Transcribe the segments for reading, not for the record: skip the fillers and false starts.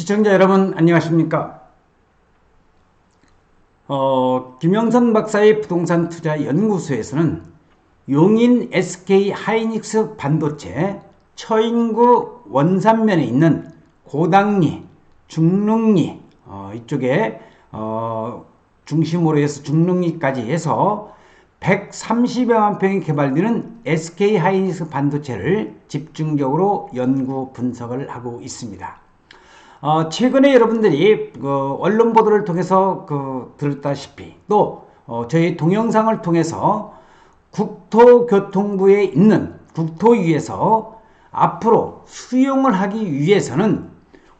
시청자 여러분 안녕하십니까? 김영선 박사의 부동산 투자 연구소에서는 용인 SK 하이닉스 반도체 처인구 원산면에 있는 고당리, 중릉리 이쪽에 중심으로 해서 중릉리까지 해서 130여만 평이 개발되는 SK 하이닉스 반도체를 집중적으로 연구 분석을 하고 있습니다. 최근에 여러분들이 언론 보도를 통해서 들었다시피 또 저희 동영상을 통해서 국토교통부에 있는 국토위에서 앞으로 수용을 하기 위해서는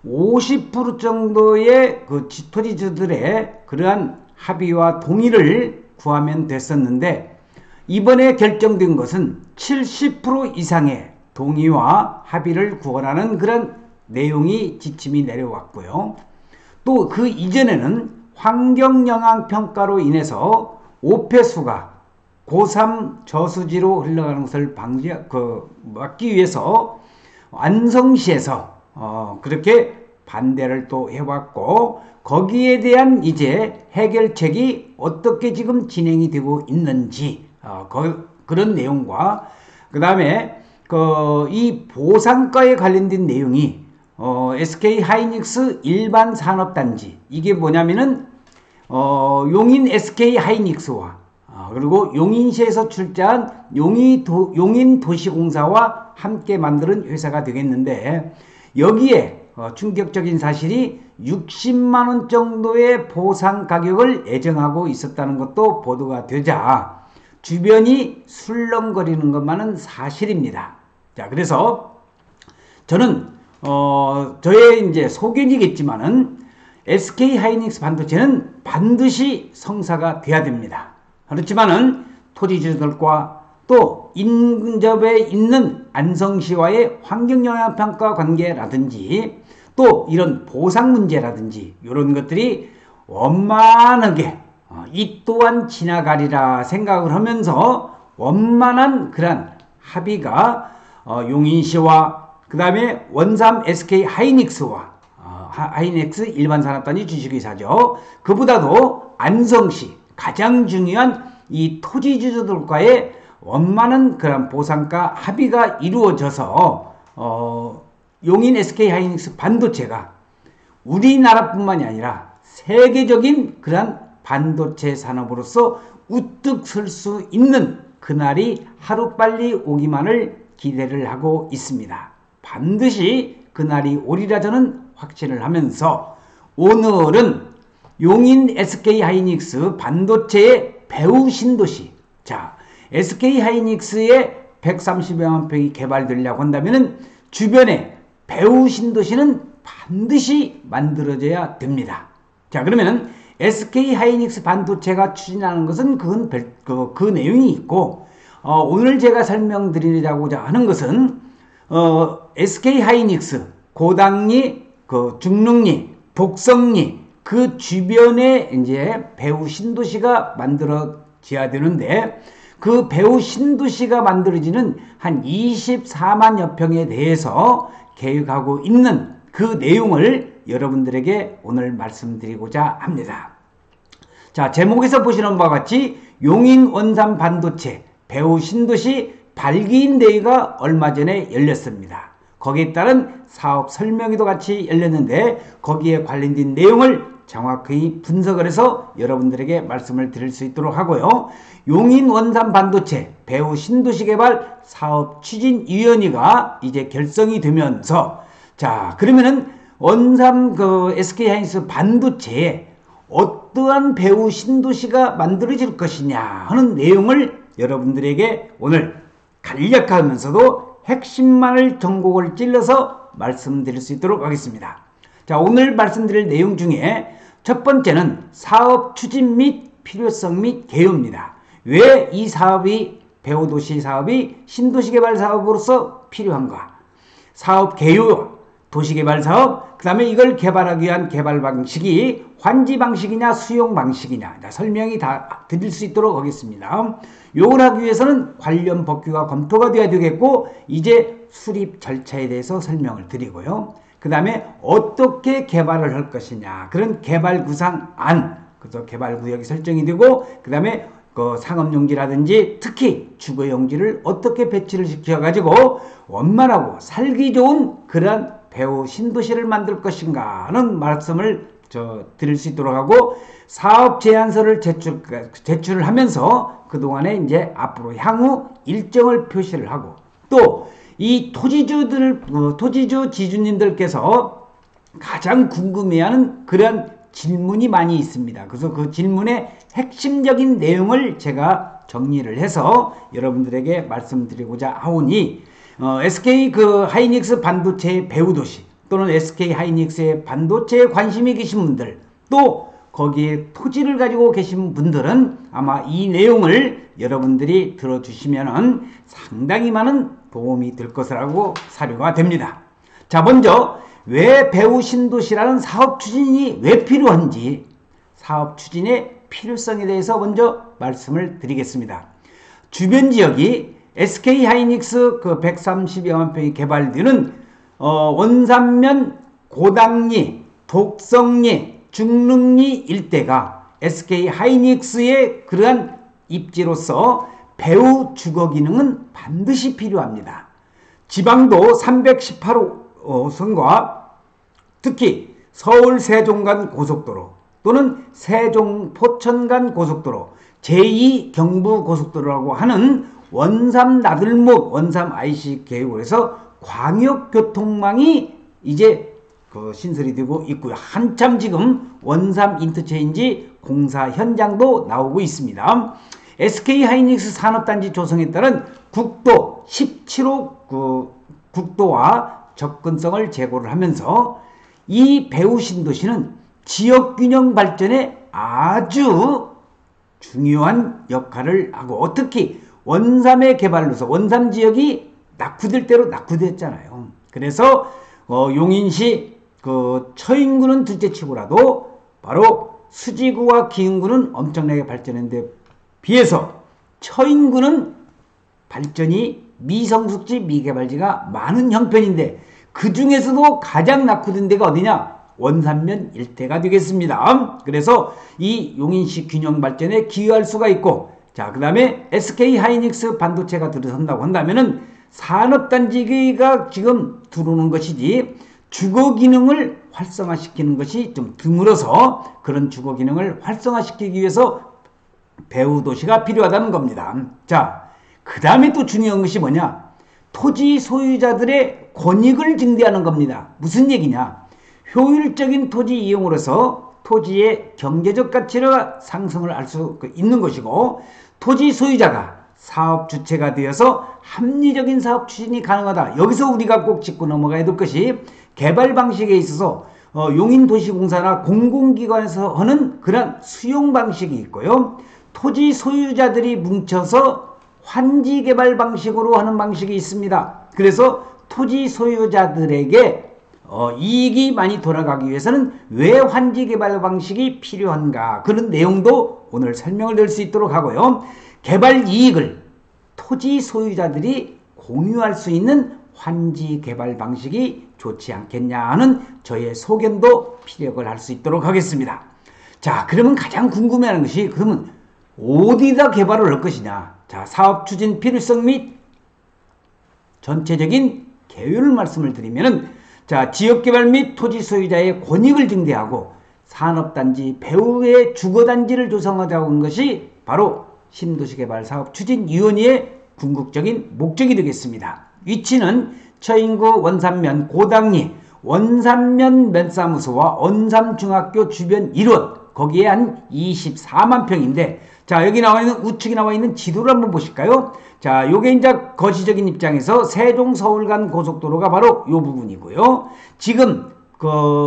50% 정도의 토지주들의 그러한 합의와 동의를 구하면 됐었는데, 이번에 결정된 것은 70% 이상의 동의와 합의를 구하라는 그런 내용이 지침이 내려왔고요. 또 그 이전에는 환경영향평가로 인해서 오폐수가 고3 저수지로 흘러가는 것을 막기 위해서 안성시에서 그렇게 반대를 또 해왔고, 거기에 대한 이제 해결책이 어떻게 지금 진행이 되고 있는지 그런 내용과 그 다음에 이 보상가에 관련된 내용이 SK 하이닉스 일반 산업단지, 이게 뭐냐면은 용인 SK 하이닉스와 그리고 용인시에서 출자한 용인 도시공사와 함께 만드는 회사가 되겠는데, 여기에 충격적인 사실이 60만원 정도의 보상 가격을 예정하고 있었다는 것도 보도가 되자 주변이 술렁거리는 것만은 사실입니다. 자, 그래서 저는 저의 이제 소견이겠지만은 SK 하이닉스 반도체는 반드시 성사가 돼야 됩니다. 그렇지만은 토지주들과 또 인근접에 있는 안성시와의 환경영향평가 관계라든지 또 이런 보상 문제라든지 이런 것들이 원만하게 이 또한 지나가리라 생각을 하면서 원만한 그런 합의가 용인시와 그 다음에 원삼 SK 하이닉스와 하이닉스 일반산업단지 주식회사죠. 그보다도 안성시 가장 중요한 이 토지주들과의 원만한 그런 보상가 합의가 이루어져서 용인 SK 하이닉스 반도체가 우리나라뿐만이 아니라 세계적인 그런 반도체 산업으로서 우뚝 설 수 있는 그날이 하루빨리 오기만을 기대를 하고 있습니다. 반드시 그날이 오리라 저는 확신을 하면서 오늘은 용인 SK 하이닉스 반도체의 배후 신도시, 자, SK 하이닉스의 130여만 평이 개발되려고 한다면 주변에 배후 신도시는 반드시 만들어져야 됩니다. 자, 그러면 SK 하이닉스 반도체가 추진하는 것은 그 내용이 있고, 오늘 제가 설명드리려고자 하는 것은 SK 하이닉스 고당리, 중릉리, 독성리 그 주변에 이제 배후 신도시가 만들어져야 되는데, 그 배후 신도시가 만들어지는 한 24만여 평에 대해서 계획하고 있는 그 내용을 여러분들에게 오늘 말씀드리고자 합니다. 자, 제목에서 보시는 바와 같이 용인 원산 반도체 배후 신도시 발기인 대회가 얼마 전에 열렸습니다. 거기에 따른 사업 설명회도 같이 열렸는데, 거기에 관련된 내용을 정확히 분석을 해서 여러분들에게 말씀을 드릴 수 있도록 하고요. 용인 원산 반도체 배후 신도시 개발 사업 추진위원회가 이제 결성이 되면서, 자, 그러면은 원산 SK 하이닉스 반도체에 어떠한 배후 신도시가 만들어질 것이냐 하는 내용을 여러분들에게 오늘 간략하면서도 핵심만을 전곡을 찔러서 말씀드릴 수 있도록 하겠습니다. 자, 오늘 말씀드릴 내용 중에 첫 번째는 사업 추진 및 필요성 및 개요입니다. 왜 이 사업이 배후도시 사업이 신도시 개발 사업으로서 필요한가? 사업 개요, 도시개발 사업, 그 다음에 이걸 개발하기 위한 개발 방식이 환지 방식이냐 수용 방식이냐, 설명이 다 드릴 수 있도록 하겠습니다. 요걸 하기 위해서는 관련 법규가 검토가 되어야 되겠고, 이제 수립 절차에 대해서 설명을 드리고요. 그 다음에 어떻게 개발을 할 것이냐. 그런 개발 구상안, 그래서 개발 구역이 설정이 되고, 그 다음에 그 상업용지라든지 특히 주거용지를 어떻게 배치를 시켜가지고 원만하고 살기 좋은 그런 배후 신도시를 만들 것인가 하는 말씀을 드릴 수 있도록 하고, 사업 제안서를 제출을 하면서 그동안에 이제 앞으로 향후 일정을 표시를 하고, 또 이 토지주 지주님들께서 가장 궁금해하는 그런 질문이 많이 있습니다. 그래서 그 질문의 핵심적인 내용을 제가 정리를 해서 여러분들에게 말씀드리고자 하오니, SK 하이닉스 반도체의 배후도시 또는 SK 하이닉스의 반도체에 관심이 계신 분들, 또 거기에 토지를 가지고 계신 분들은 아마 이 내용을 여러분들이 들어주시면 상당히 많은 도움이 될 것이라고 사료가 됩니다. 자, 먼저 왜 배후 신도시라는 사업 추진이 왜 필요한지, 사업 추진의 필요성에 대해서 먼저 말씀을 드리겠습니다. 주변 지역이 SK 하이닉스 130여만 평이 개발되는 원산면, 고당리, 독성리, 중릉리 일대가 SK 하이닉스의 그러한 입지로서 배후 주거 기능은 반드시 필요합니다. 지방도 318호선과 특히 서울 세종 간 고속도로 또는 세종 포천 간 고속도로, 제2 경부 고속도로라고 하는 원삼 나들목, 원삼 IC 계획에서 광역교통망이 이제 신설이 되고 있고요. 한참 지금 원삼 인터체인지 공사 현장도 나오고 있습니다. SK 하이닉스 산업단지 조성에 따른 국도 17호 국도와 접근성을 제고를 하면서 이 배후 신도시는 지역균형 발전에 아주 중요한 역할을 하고, 특히 원삼의 개발로서 원삼 지역이 낙후될 대로 낙후됐잖아요. 그래서 용인시 처인구는 둘째치고라도 바로 수지구와 기흥구는 엄청나게 발전했는데 비해서 처인구는 발전이 미성숙지 미개발지가 많은 형편인데, 그 중에서도 가장 낙후된 데가 어디냐? 원산면 일대가 되겠습니다. 그래서 이 용인시 균형 발전에 기여할 수가 있고, 자, 그 다음에 SK 하이닉스 반도체가 들어선다고 한다면은 산업단지가 지금 들어오는 것이지 주거 기능을 활성화시키는 것이 좀 드물어서, 그런 주거 기능을 활성화시키기 위해서 배후 도시가 필요하다는 겁니다. 자, 그 다음에 또 중요한 것이 뭐냐? 토지 소유자들의 권익을 증대하는 겁니다. 무슨 얘기냐? 효율적인 토지 이용으로서 토지의 경제적 가치가 상승을 할 수 있는 것이고, 토지 소유자가 사업 주체가 되어서 합리적인 사업 추진이 가능하다. 여기서 우리가 꼭 짚고 넘어가야 될 것이, 개발 방식에 있어서 용인도시공사나 공공기관에서 하는 그런 수용 방식이 있고요. 토지 소유자들이 뭉쳐서 환지 개발 방식으로 하는 방식이 있습니다. 그래서 토지 소유자들에게 이익이 많이 돌아가기 위해서는 왜 환지 개발 방식이 필요한가, 그런 내용도 오늘 설명을 드릴 수 있도록 하고요. 개발 이익을 토지 소유자들이 공유할 수 있는 환지 개발 방식이 좋지 않겠냐 하는 저의 소견도 피력을 할 수 있도록 하겠습니다. 자, 그러면 가장 궁금해하는 것이, 그러면 어디다 개발을 할 것이냐? 자, 사업 추진 필요성 및 전체적인 계획을 말씀을 드리면은, 자, 지역개발 및 토지 소유자의 권익을 증대하고 산업단지 배후의 주거단지를 조성하자고 하는 것이 바로 신도시개발 사업추진위원회의 궁극적인 목적이 되겠습니다. 위치는 처인구 원산면 고당리 원산면 면사무소와 원삼중학교 주변 1원, 거기에 한 24만 평인데, 자, 여기 나와 있는 우측에 나와 있는 지도를 한번 보실까요? 자, 요게 이제 거시적인 입장에서 세종 서울 간 고속도로가 바로 요 부분이고요. 지금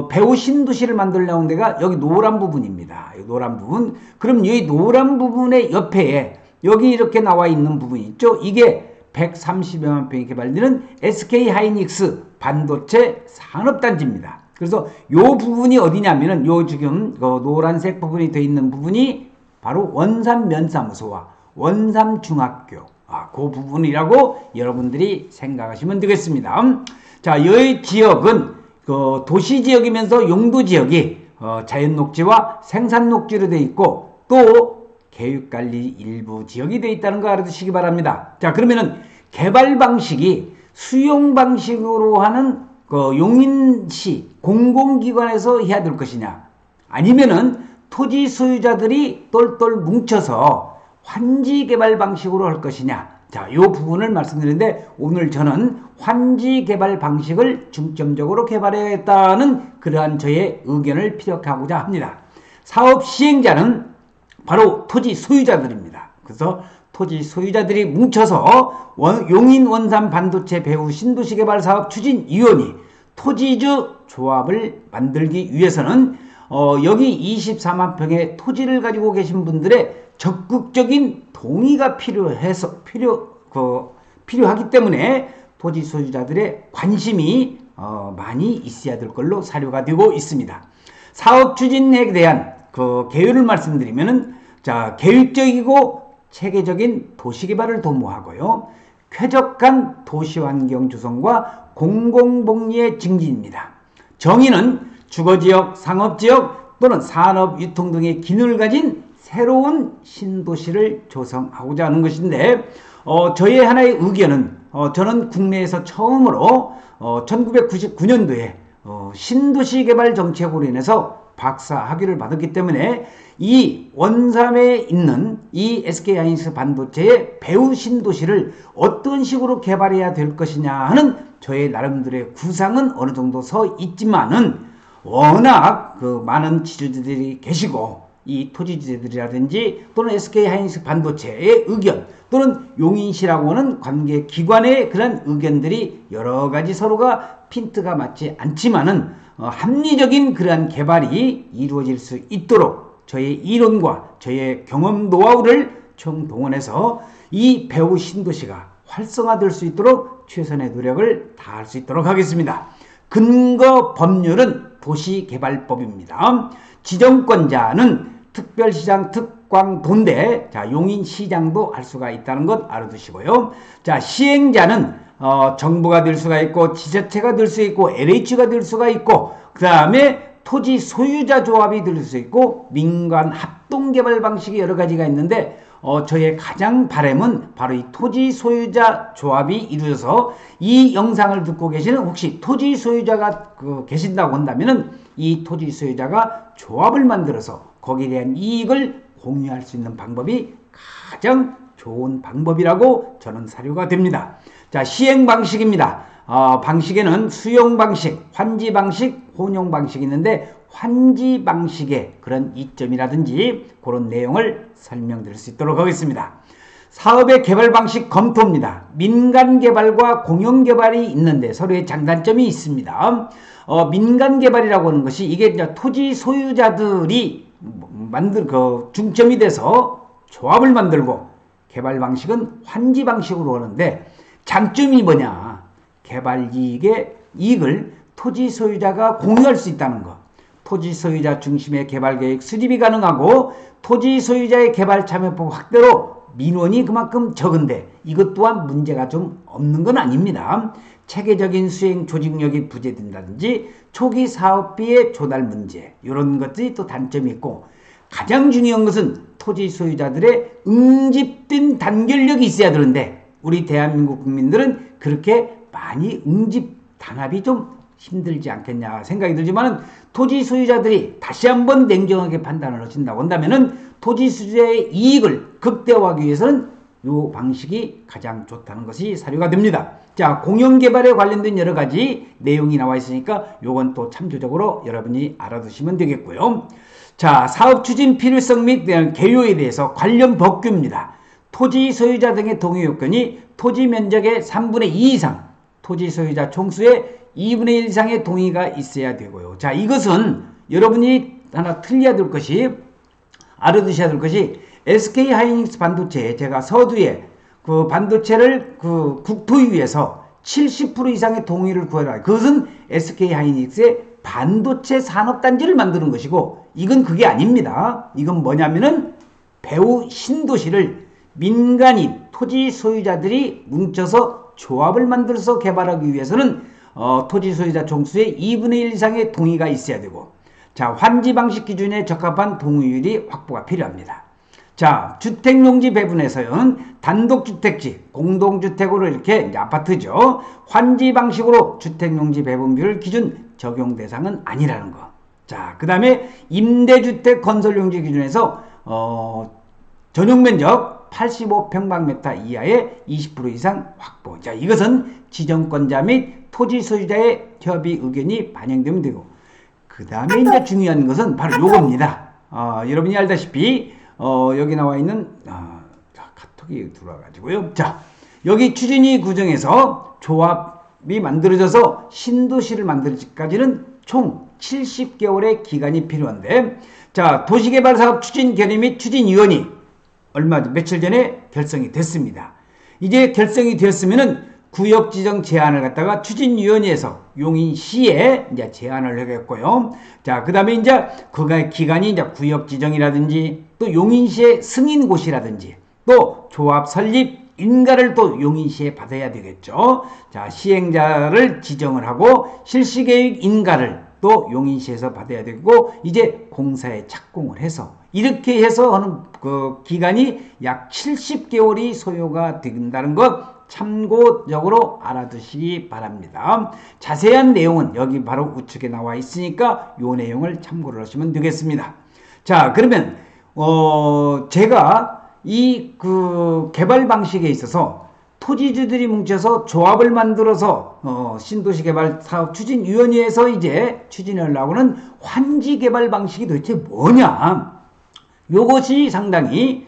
배후 신도시를 만들려는 데가 여기 노란 부분입니다. 이 노란 부분. 그럼 이 노란 부분의 옆에 여기 이렇게 나와 있는 부분이 있죠. 이게 130여만 평이 개발되는 SK 하이닉스 반도체 산업단지입니다. 그래서 요 부분이 어디냐면은 요 지금 노란색 부분이 되어 있는 부분이 바로 원삼 면사무소와 원삼 중학교, 그 부분이라고 여러분들이 생각하시면 되겠습니다. 자, 이 지역은 그 도시 지역이면서 용도 지역이 자연 녹지와 생산 녹지로 되어 있고 또 계획관리 일부 지역이 되어 있다는 거 알아두시기 바랍니다. 자, 그러면은 개발 방식이 수용 방식으로 하는 그 용인시 공공기관에서 해야 될 것이냐, 아니면은 토지 소유자들이 똘똘 뭉쳐서 환지 개발 방식으로 할 것이냐. 자, 이 부분을 말씀드리는데 오늘 저는 환지 개발 방식을 중점적으로 개발해야겠다는 그러한 저의 의견을 피력하고자 합니다. 사업 시행자는 바로 토지 소유자들입니다. 그래서 토지 소유자들이 뭉쳐서 용인 원산 반도체 배후 신도시 개발 사업 추진위원회 토지주 조합을 만들기 위해서는 여기 24만 평의 토지를 가지고 계신 분들의 적극적인 동의가 필요하기 때문에 토지 소유자들의 관심이 많이 있어야 될 걸로 사료가 되고 있습니다. 사업 추진에 대한 그 계율을 말씀드리면은, 자, 계획적이고 체계적인 도시개발을 도모하고요, 쾌적한 도시환경 조성과 공공복리의 증진입니다. 정의는 주거지역, 상업지역 또는 산업, 유통 등의 기능을 가진 새로운 신도시를 조성하고자 하는 것인데, 저의 하나의 의견은, 저는 국내에서 처음으로 1999년도에 신도시 개발 정책으로 인해서 박사 학위를 받았기 때문에 이 원삼에 있는 이 SK하이닉스 반도체의 배후 신도시를 어떤 식으로 개발해야 될 것이냐 하는 저의 나름대로의 구상은 어느 정도 서 있지만은, 워낙 그 많은 지주들이 계시고 이 토지주들이라든지 또는 SK하이닉스 반도체의 의견 또는 용인시라고 하는 관계기관의 그런 의견들이 여러 가지 서로가 핀트가 맞지 않지만은 합리적인 그러한 개발이 이루어질 수 있도록 저의 이론과 저의 경험 노하우를 총동원해서 이 배후 신도시가 활성화될 수 있도록 최선의 노력을 다할 수 있도록 하겠습니다. 근거 법률은 도시개발법입니다. 지정권자는 특별시장 특광도인데, 자, 용인시장도 할 수가 있다는 것 알아두시고요. 자, 시행자는 정부가 될 수가 있고 지자체가 될 수 있고 LH가 될 수가 있고 그 다음에 토지 소유자 조합이 될 수 있고 민간 합동개발 방식이 여러 가지가 있는데 저의 가장 바람은 바로 이 토지 소유자 조합이 이루어져서 이 영상을 듣고 계시는 혹시 토지 소유자가 계신다고 한다면은 이 토지 소유자가 조합을 만들어서 거기에 대한 이익을 공유할 수 있는 방법이 가장 좋은 방법이라고 저는 사료가 됩니다. 자, 시행 방식입니다. 방식에는 수용 방식, 환지 방식, 혼용 방식이 있는데 환지 방식의 그런 이점이라든지 그런 내용을 설명드릴 수 있도록 하겠습니다. 사업의 개발 방식 검토입니다. 민간 개발과 공영 개발이 있는데 서로의 장단점이 있습니다. 민간 개발이라고 하는 것이 이게 이제 토지 소유자들이 중점이 돼서 조합을 만들고, 개발 방식은 환지 방식으로 하는데 장점이 뭐냐? 개발 이익을 토지 소유자가 공유할 수 있다는 것. 토지 소유자 중심의 개발 계획 수립이 가능하고 토지 소유자의 개발 참여법 확대로 민원이 그만큼 적은데 이것 또한 문제가 좀 없는 건 아닙니다. 체계적인 수행 조직력이 부재된다든지 초기 사업비의 조달 문제, 이런 것들이 또 단점이 있고, 가장 중요한 것은 토지 소유자들의 응집된 단결력이 있어야 되는데 우리 대한민국 국민들은 그렇게 많이 응집 단합이 좀 힘들지 않겠냐 생각이 들지만, 토지 소유자들이 다시 한번 냉정하게 판단을 하신다고 한다면은 토지 소유자의 이익을 극대화하기 위해서는 이 방식이 가장 좋다는 것이 사료가 됩니다. 자, 공영개발에 관련된 여러 가지 내용이 나와 있으니까 요건 또 참조적으로 여러분이 알아두시면 되겠고요. 자, 사업 추진 필요성 및 개요에 대해서 관련 법규입니다. 토지 소유자 등의 동의 요건이 토지 면적의 3분의 2 이상, 토지 소유자 총수의 2분의 1 이상의 동의가 있어야 되고요. 자, 이것은 여러분이 하나 틀려야 될 것이, 알아두셔야 될 것이, SK하이닉스 반도체, 제가 서두에 그 반도체를 그 국토위 위해서 70% 이상의 동의를 구해라. 그것은 SK하이닉스의 반도체 산업단지를 만드는 것이고, 이건 그게 아닙니다. 이건 뭐냐면은 배후 신도시를 민간인 토지 소유자들이 뭉쳐서 조합을 만들어서 개발하기 위해서는 토지 소유자 총수의 2분의 1 이상의 동의가 있어야 되고, 자, 환지 방식 기준에 적합한 동의율이 확보가 필요합니다. 자, 주택용지 배분에서는 단독주택지, 공동주택으로 이렇게 이제 아파트죠. 환지 방식으로 주택용지 배분비율 기준 적용 대상은 아니라는 거. 자, 그 다음에 임대주택 건설용지 기준에서 전용 면적 85평방미터 이하의 20% 이상 확보. 자, 이것은 지정권자 및 토지 소유자의 협의 의견이 반영되면 되고, 그 다음에 이제 중요한 것은 바로 요겁니다. 여러분이 알다시피 여기 나와 있는 카톡이 들어와가지고요. 자, 여기 추진위 구정에서 조합이 만들어져서 신도시를 만들기까지는 총 70개월의 기간이 필요한데, 자, 도시개발사업 추진결의 및 추진위원이 며칠 전에 결성이 됐습니다. 이제 결성이 되었으면은 구역지정 제안을 갖다가 추진위원회에서 용인시에 이제 제안을 하겠고요. 자, 그 다음에 이제 그가 기간이 이제 구역지정이라든지 또 용인시의 승인고시라든지 또 조합 설립 인가를 또 용인시에 받아야 되겠죠. 자, 시행자를 지정을 하고 실시계획 인가를 또 용인시에서 받아야 되고, 이제 공사에 착공을 해서 이렇게 해서 하는 그 기간이 약 70개월이 소요가 된다는 것 참고적으로 알아두시기 바랍니다. 자세한 내용은 여기 바로 우측에 나와 있으니까 이 내용을 참고를 하시면 되겠습니다. 자, 그러면 제가 이 그 개발 방식에 있어서 토지주들이 뭉쳐서 조합을 만들어서 신도시 개발 사업 추진위원회에서 이제 추진하려고 하는 환지 개발 방식이 도대체 뭐냐? 요것이 상당히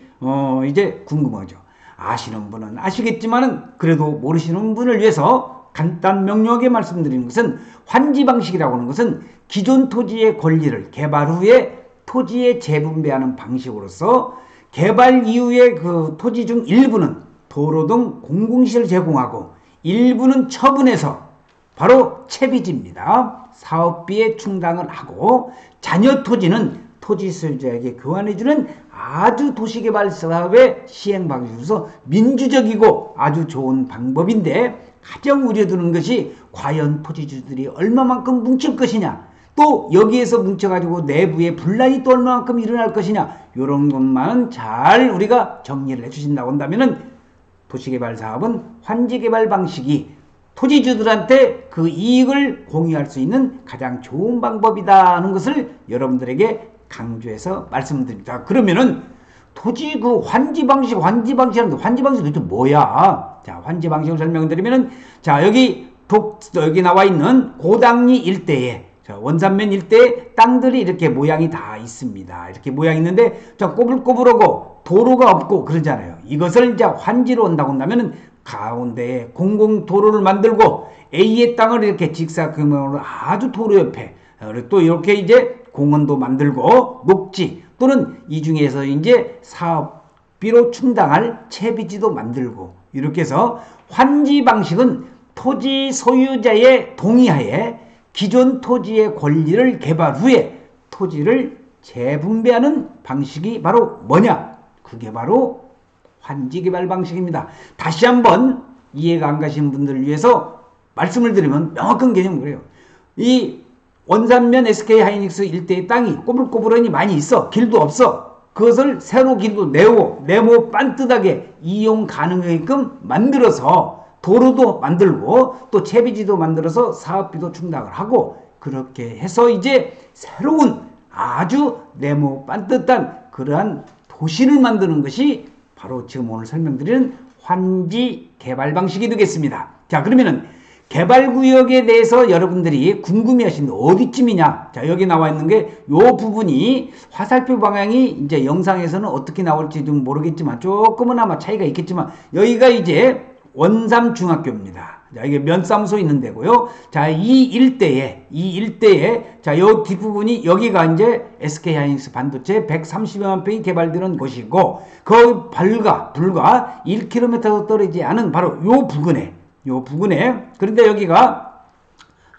이제 궁금하죠. 아시는 분은 아시겠지만은 그래도 모르시는 분을 위해서 간단 명료하게 말씀드리는 것은, 환지 방식이라고 하는 것은 기존 토지의 권리를 개발 후에 토지에 재분배하는 방식으로서 개발 이후에 그 토지 중 일부는 도로 등 공공시설 제공하고 일부는 처분해서 바로 채비지입니다. 사업비에 충당을 하고 잔여 토지는 토지 소유자에게 교환해주는 아주 도시개발 사업의 시행 방식으로서 민주적이고 아주 좋은 방법인데, 가장 우려되는 것이 과연 토지주들이 얼마만큼 뭉칠 것이냐, 또 여기에서 뭉쳐가지고 내부에 분란이 또 얼마만큼 일어날 것이냐, 이런 것만 잘 우리가 정리를 해주신다고 한다면은 도시개발 사업은 환지개발 방식이 토지주들한테 그 이익을 공유할 수 있는 가장 좋은 방법이다 하는 것을 여러분들에게 강조해서 말씀드립니다. 그러면은 토지 그 환지 방식이라는데 환지 방식 도대체 뭐야? 자, 환지 방식을 설명드리면은, 자, 여기 나와 있는 고당리 일대에, 자, 원산면 일대에 땅들이 이렇게 모양이 다 있습니다. 이렇게 모양이 있는데, 자, 꼬불꼬불하고 도로가 없고 그러잖아요. 이것을 이제 환지로 한다고 한다면은 가운데에 공공도로를 만들고 A의 땅을 이렇게 직사각형으로 아주 도로 옆에, 또 이렇게 이제 공원도 만들고 녹지 또는 이 중에서 이제 사업비로 충당할 채비지도 만들고, 이렇게 해서 환지 방식은 토지 소유자의 동의하에 기존 토지의 권리를 개발 후에 토지를 재분배하는 방식이 바로 뭐냐? 그게 바로 환지 개발 방식입니다. 다시 한번 이해가 안 가시는 분들을 위해서 말씀을 드리면 명확한 개념은 그래요. 이 원산면 SK 하이닉스 일대의 땅이 꼬불꼬불하니 많이 있어. 길도 없어. 그것을 새로 길도 네모 반듯하게 이용 가능하게끔 만들어서 도로도 만들고 또 채비지도 만들어서 사업비도 충당을 하고, 그렇게 해서 이제 새로운 아주 네모 반듯한 그러한 도시를 만드는 것이 바로 지금 오늘 설명드리는 환지 개발 방식이 되겠습니다. 자, 그러면은 개발구역에 대해서 여러분들이 궁금해하시는데 어디쯤이냐? 자, 여기 나와 있는 게 요 부분이 화살표 방향이 이제 영상에서는 어떻게 나올지 좀 모르겠지만 조금은 아마 차이가 있겠지만, 여기가 이제 원삼 중학교입니다. 자, 이게 면사무소 있는 데고요. 자, 이 일대에 자, 요 뒷부분이 여기가 이제 SK 하이닉스 반도체 130여만 평이 개발되는 곳이고, 그 불과 1km 떨어지지 않은 바로 요 부근에, 그런데 여기가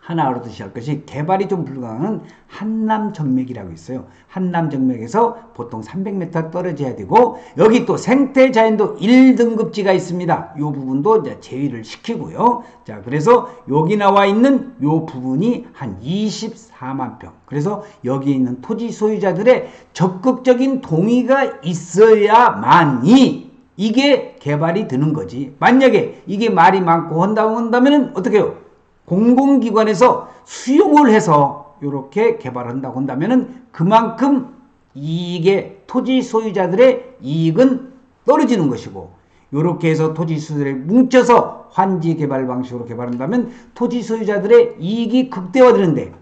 하나 알아두셔야 할 것이 개발이 좀 불가능한 한남정맥이라고 있어요. 한남정맥에서 보통 300m 떨어져야 되고 여기 또 생태자연도 1등급지가 있습니다. 이 부분도 이제 제외를 시키고요. 자, 그래서 여기 나와 있는 이 부분이 한 24만 평. 그래서 여기 있는 토지 소유자들의 적극적인 동의가 있어야만이 이게 개발이 되는 거지. 만약에 이게 말이 많고 한다면 어떻게 해요? 공공기관에서 수용을 해서 이렇게 개발한다고 한다면 그만큼 이게 토지 소유자들의 이익은 떨어지는 것이고 이렇게 해서 토지 소유자들이 뭉쳐서 환지 개발 방식으로 개발한다면 토지 소유자들의 이익이 극대화되는데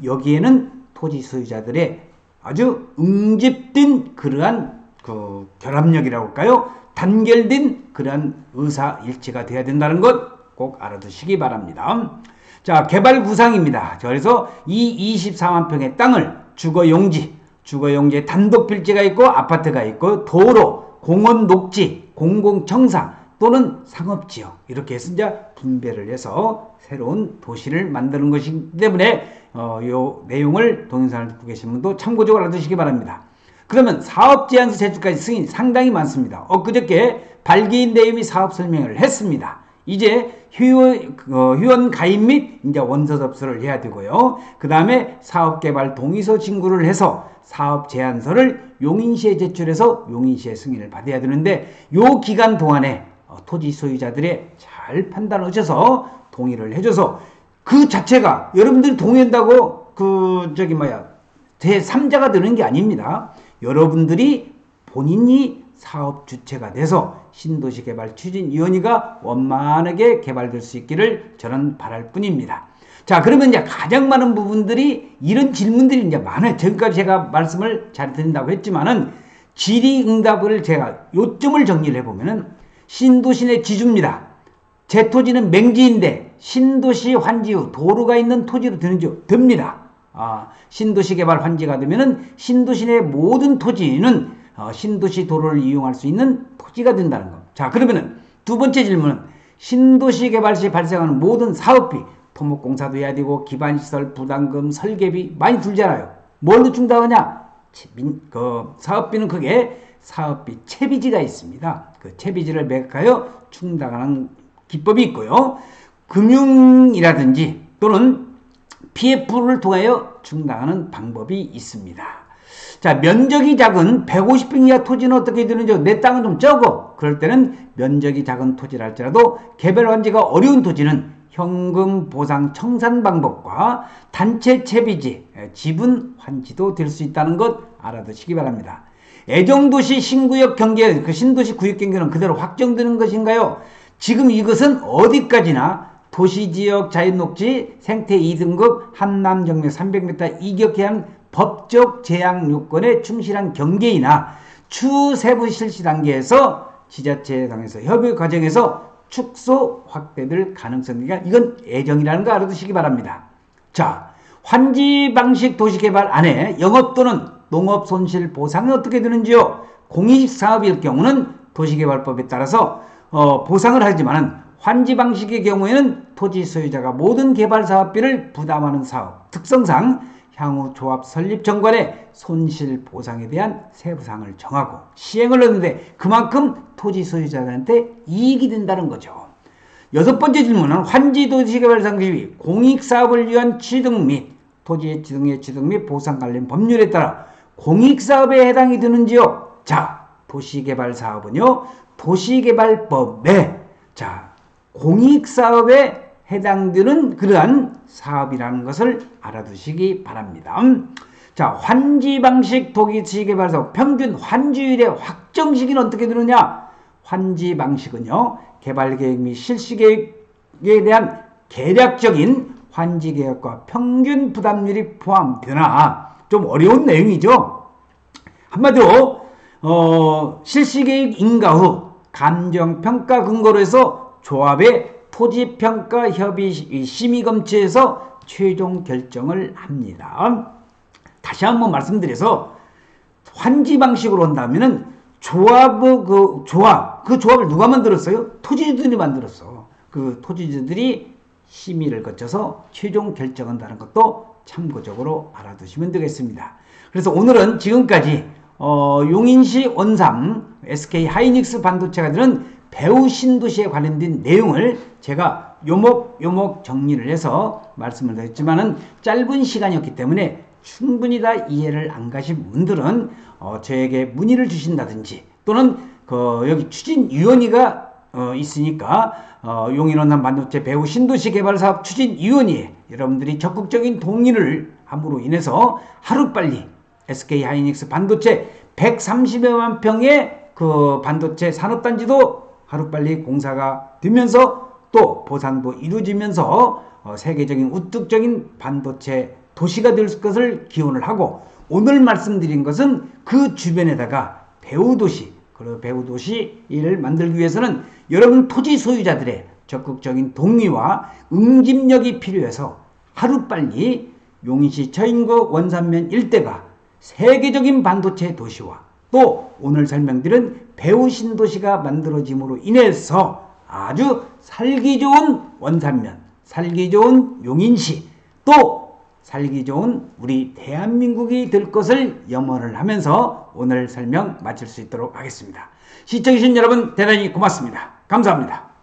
여기에는 토지 소유자들의 아주 응집된 그러한 그 결합력이라고 할까요? 단결된 그러한 의사일치가 돼야 된다는 것 꼭 알아두시기 바랍니다. 자, 개발 구상입니다. 그래서 이 24만 평의 땅을 주거용지에 단독 필지가 있고 아파트가 있고 도로, 공원 녹지, 공공청사 또는 상업지역 이렇게 해서 이제 분배를 해서 새로운 도시를 만드는 것이기 때문에 이 내용을 동영상을 듣고 계신 분도 참고적으로 알아두시기 바랍니다. 그러면 사업제안서 제출까지 승인이 상당히 많습니다. 엊그저께 발기인 내용이 사업 설명을 했습니다. 이제 회원 가입 및 이제 원서 접수를 해야 되고요. 그 다음에 사업개발 동의서 진구를 해서 사업 제안서를 용인시에 제출해서 용인시의 승인을 받아야 되는데 요 기간 동안에 토지 소유자들의 잘 판단하셔서 동의를 해줘서 그 자체가 여러분들이 동의한다고 제3자가 되는 게 아닙니다. 여러분들이 본인이 사업 주체가 돼서 신도시개발추진위원회가 원만하게 개발될 수 있기를 저는 바랄 뿐입니다. 자, 그러면 이제 가장 많은 부분들이 이런 질문들이 이제 많아요. 지금까지 제가 말씀을 잘 드린다고 했지만은 질의응답을 제가 요점을 정리를 해보면은 신도시 내 지주입니다. 제 토지는 맹지인데 신도시 환지 후 도로가 있는 토지로 됩니다. 신도시 개발 환지가 되면은 신도시 내 모든 토지는 신도시 도로를 이용할 수 있는 토지가 된다는 것. 자, 그러면은 두 번째 질문은 신도시 개발 시 발생하는 모든 사업비, 토목공사도 해야 되고 기반시설, 부담금, 설계비 많이 들잖아요. 뭘로 충당하냐? 사업비는 그게 사업비 채비지가 있습니다. 그 채비지를 매각하여 충당하는 기법이 있고요. 금융이라든지 또는 PF를 통하여 충당하는 방법이 있습니다. 자, 면적이 작은 150평 이하 토지는 어떻게 되는지, 내 땅은 좀 적어. 그럴 때는 면적이 작은 토지라 할지라도 개발 환지가 어려운 토지는 현금 보상 청산 방법과 단체 채비지, 지분 환지도 될 수 있다는 것 알아두시기 바랍니다. 애정도시 신구역 경계, 그 신도시 구역 경계는 그대로 확정되는 것인가요? 지금 이것은 어디까지나 도시지역 자연녹지 생태 2등급 한남정맥 300m 이격해 한 법적 제약 요건에 충실한 경계이나 추세부 실시 단계에서 지자체당에서 협의 과정에서 축소 확대될 가능성이니까 이건 애정이라는 거 알아두시기 바랍니다. 자, 환지 방식 도시개발 안에 영업 또는 농업 손실 보상은 어떻게 되는지요? 공익사업일 경우는 도시개발법에 따라서 보상을 하지만 환지 방식의 경우에는 토지 소유자가 모든 개발 사업비를 부담하는 사업 특성상 향후 조합 설립 전관에 손실 보상에 대한 세부사항을 정하고 시행을 하는데 그만큼 토지 소유자들한테 이익이 된다는 거죠. 여섯 번째 질문은 환지 도시개발 상시비 공익사업을 위한 취득 및 토지의 취득 및 보상 관련 법률에 따라 공익사업에 해당이 되는지요? 자, 도시개발 사업은요, 도시개발법에 공익사업에 해당되는 그러한 사업이라는 것을 알아두시기 바랍니다. 자, 환지 방식 도시개발 사업 평균 환지율의 확정 시기는 어떻게 되느냐? 환지 방식은요, 개발 계획 및 실시 계획에 대한 계략적인 환지 계획과 평균 부담률이 포함되나 좀 어려운 내용이죠. 한마디로 실시 계획 인가 후 감정평가 근거로 해서 조합의 토지평가 협의 심의 검토에서 최종 결정을 합니다. 다시 한번 말씀드려서 환지 방식으로 한다면은 그 조합을 누가 만들었어요? 토지주들이 만들었어. 그 토지주들이 심의를 거쳐서 최종 결정한다는 것도 참고적으로 알아두시면 되겠습니다. 그래서 오늘은 지금까지 용인시 원삼 SK 하이닉스 반도체가 드는 배우 신도시에 관련된 내용을 제가 요목요목 정리를 해서 말씀을 드렸지만은 짧은 시간이었기 때문에 충분히 다 이해를 안 가신 분들은 저에게 문의를 주신다든지 또는 여기 추진위원회가 있으니까 용인원산 반도체 배우 신도시 개발 사업 추진위원회에 여러분들이 적극적인 동의를 함으로 인해서 하루빨리 SK 하이닉스 반도체 130여만 평의 그 반도체 산업단지도 하루빨리 공사가 되면서 또 보상도 이루어지면서 세계적인 우뚝적인 반도체 도시가 될 것을 기원을 하고, 오늘 말씀드린 것은 그 주변에다가 배우도시, 그 배우도시를 만들기 위해서는 여러분 토지 소유자들의 적극적인 동의와 응집력이 필요해서 하루빨리 용인시 처인구 원산면 일대가 세계적인 반도체 도시와 또 오늘 설명드린 배우 신도시가 만들어짐으로 인해서 아주 살기 좋은 원산면, 살기 좋은 용인시, 또 살기 좋은 우리 대한민국이 될 것을 염원을 하면서 오늘 설명 마칠 수 있도록 하겠습니다. 시청해주신 여러분 대단히 고맙습니다. 감사합니다.